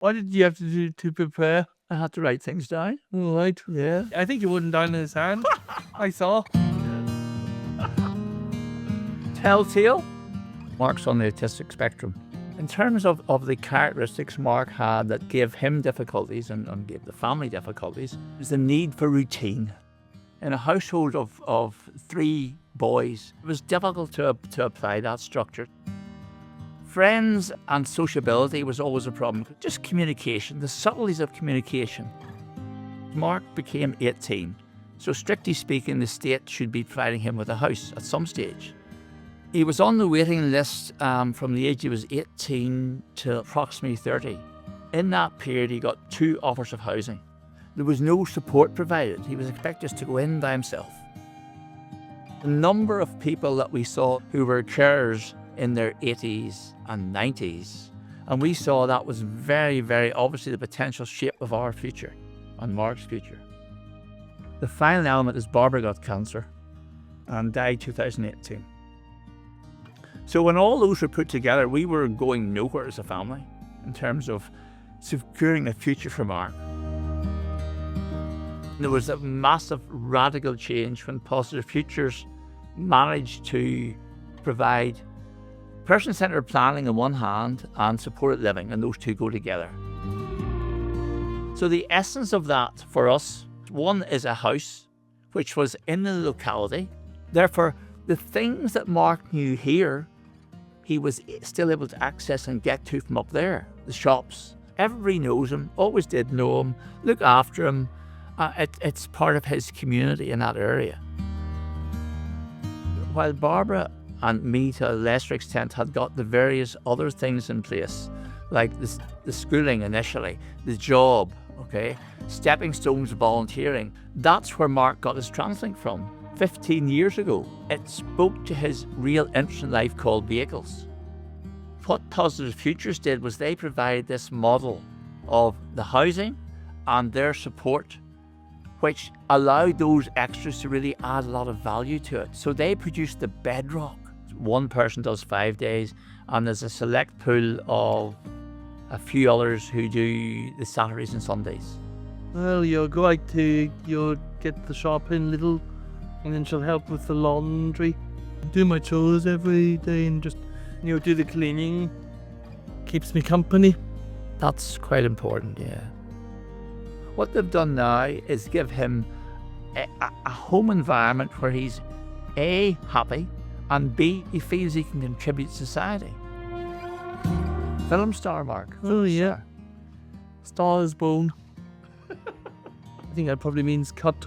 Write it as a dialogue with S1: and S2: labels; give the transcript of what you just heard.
S1: What did you have to do to prepare?
S2: I had to write things down.
S1: All right.
S2: Yeah.
S1: I think you wouldn't down in his hand. I saw.
S2: Telltale. Mark's on the autistic spectrum. In terms of the characteristics Mark had that gave him difficulties and gave the family difficulties, was the need for routine. In a household of 3 boys, it was difficult to apply that structure. Friends and sociability was always a problem. Just communication, the subtleties of communication. Mark became 18, so strictly speaking, the state should be providing him with a house at some stage. He was on the waiting list from the age he was 18 to approximately 30. In that period, he got 2 offers of housing. There was no support provided. He was expected just to go in by himself. The number of people that we saw who were carers in their 80s and 90s, and we saw that was very, very obviously the potential shape of our future and Mark's future. The final element is Barbara got cancer and died 2018. So when all those were put together, we were going nowhere as a family in terms of securing a future for Mark. There was a massive radical change when Positive Futures managed to provide person-centered planning on one hand and supported living, and those two go together. So the essence of that for us, one is a house which was in the locality. Therefore, the things that Mark knew here, he was still able to access and get to from up there. The shops, everybody knows him, always did know him, look after him. It's part of his community in that area. While Barbara and me, to a lesser extent, had got the various other things in place, like the schooling initially, the job, okay, stepping stones, volunteering. That's where Mark got his TransLink from 15 years ago. It spoke to his real interest in life called vehicles. What Positive Futures did was they provided this model of the housing and their support, which allowed those extras to really add a lot of value to it. So they produced the bedrock. One person does 5 days, and there's a select pool of a few others who do the Saturdays and Sundays.
S1: Well, you'll go out to, you'll get the shopping little, and then she'll help with the laundry. Do my chores every day and just, do the cleaning. Keeps me company.
S2: That's quite important, yeah. What they've done now is give him a home environment where he's A, happy, and B, he feels he can contribute to society. Film star, Mark.
S1: Oh, yeah. Star is born. I think that probably means cut.